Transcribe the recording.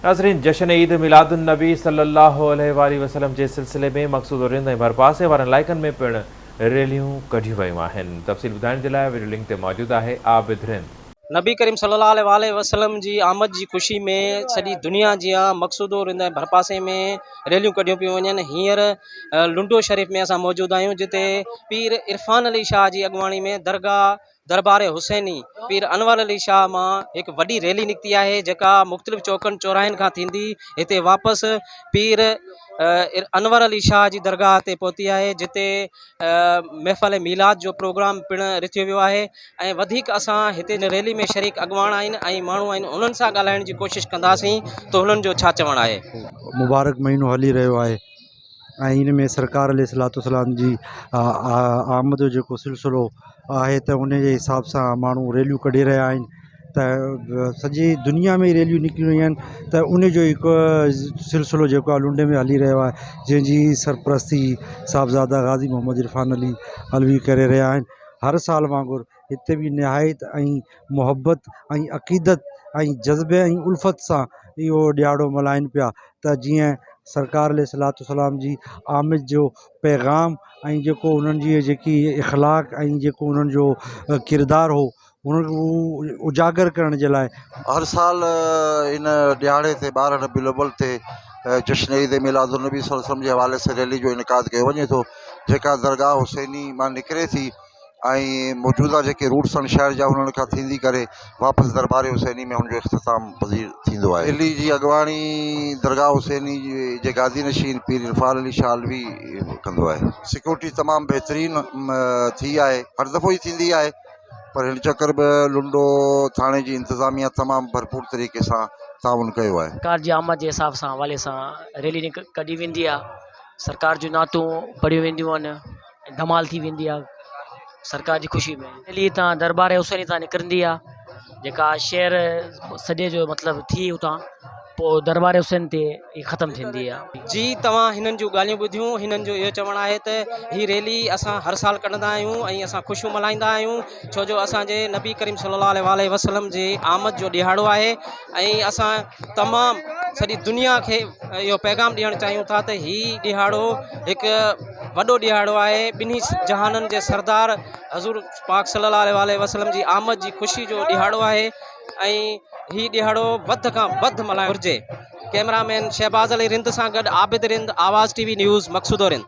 नाज़रीन, जश्न ईद मिलादुन नबी सल्लल्लाहु अलैहि वसल्लम जे सिलसिले में मक़सूद रिंद ऐं भरपासे वारनि इलाइक़नि में पिणु रैलियूं कढियूं वयूं आहिनि। तफ़सील ॿुधाइण जे लाइ वीडियो लिंक ते मौजूदु आहे आबिद रिंद। नबी करीम सल्लल्लाहु अलैहि वसल्लम जी आमद जी ख़ुशी में सॼी दुनिया जिया मक़सूदो रिंद ऐं भरपासे में रैलियूं कढियूं पियूं वञनि। हींअर लुंडो शरीफ़ में असां मौजूदु आहियूं, जिते पीर इरफान अली शाह जी अॻुवाणी में दरबार हुसैनी पीर अनवर अली शाह मां हिकु वॾी रैली निकिती आहे, जेका मुख़्तलिफ़ चौकनि चौराहनि खां थींदी हिते वापसि पीर अनवर अली शाह जी दरगाह ते पहुती आहे, जिते महफ़िल मीलाद जो प्रोग्राम पिणु रिथियो वियो आहे। ऐं वधीक असां हिते रैली में शरीक अॻुवान आहिनि ऐं माण्हू आहिनि, उन्हनि सां ॻाल्हाइण जी कोशिशि कंदासीं त हुननि जो छा चवणु आहे। मुबारक महीनो हली रहियो आहे ऐं इन में सरकार अलैहिस्सलाम जी आमद जो जेको सिलसिलो आहे त उन जे हिसाब सां माण्हू रैलियूं कढी रहिया आहिनि। त सॼी दुनिया में रैलियूं निकिरियूं आहिनि, त उन जो हिकु सिलसिलो जेको आहे लुंडे में हली रहियो आहे, जंहिंजी सरपरस्ती साहिबज़ादा गाज़ी मोहम्मद इरफान अली अलवी करे रहिया आहिनि। हर साल वांगुरु हिते बि निहायत ऐं मुहबत ऐं अक़ीदत ऐं जज़्बे ऐं उल्फत सां इहो ॾियारो मल्हाइनि पिया, त जीअं सरकार अलैहिस्सलाम जी आमद जो पैगाम ऐं जेको उन्हनि जी जेकी इख़लाक़ ऐं जेको उन्हनि जो किरदारु हो उन उजागर करण जे लाइ हर साल इन ॾियारे ते 12 रबीउल अव्वल ते जश्न ईद मिलादुन नबी सल्लल्लाहु अलैहि वसल्लम जे हवाले से रैली जो इनकाद कयो वञे थो, जेका दरगाह हुसैनी मां निकिरे थी ऐं मौजूदा जेके रूट्स आहिनि शहर जा उन्हनि खां थींदी करे वापसि दरबार हुसैनी में हुनजो इख़्तिताम पज़ीर थींदो आहे। दिल्ली जी अॻुवाणी दरगाह हुसैनी जे गाज़ी नशीन पीर इरफान अली शाह अलवी कंदो आहे। सिक्योरिटी तमामु बहितरीनु थी आहे, हर दफ़ो ई थींदी आहे, पर हिन चकर बि लुंडो थाणे जी इंतिज़ामिया तमामु भरपूर तरीक़े सां ताउन कयो आहे। सरकार जी आमद जे हिसाब सां हवाले सां रैली कढी वेंदी आहे, सरकार जूं नातूं पढ़ियूं वेंदियूं आहिनि, धमाल थी वेंदी आहे सरकार जी ख़ुशी में। रैली तां दरबार हुसैनी तां निकिरंदी आहे, जेका शहर सॼे जो मतिलबु थी उतां पोइ दरबार हुसैन ते ख़तमु थींदी आहे। जी तव्हां हिननि जूं ॻाल्हियूं ॿुधियूं, हिननि जो इहो चवणु आहे त हीअ रैली असां हर साल कढंदा आहियूं ऐं असां ख़ुशियूं मल्हाईंदा आहियूं, छो जो असांजे नबी करीम सल्लल्लाहु अलैहि वसल्लम जे आमद जो ॾिहाड़ो आहे ऐं असां तमामु सॼी दुनिया खे इहो पैगाम ॾियणु चाहियूं था त हीअ ॾिहाड़ो हिकु वॾो ॾिहाड़ो आहे, ॿिन्ही जहाननि जे सरदार हज़ूर पाक सल्लल्लाहु अलैहि वसल्लम जी आमद जी ख़ुशी जो ॾिहाड़ो आहे ऐं हीअ ॾिहाड़ो वधि खां वधि मल्हाइणु घुरिजे। कैमरामैन शहबाज़ अली रिंद सां गॾु आबिद रिंद, आवाज़ TV न्यूज़, मक़सूदो रिंद।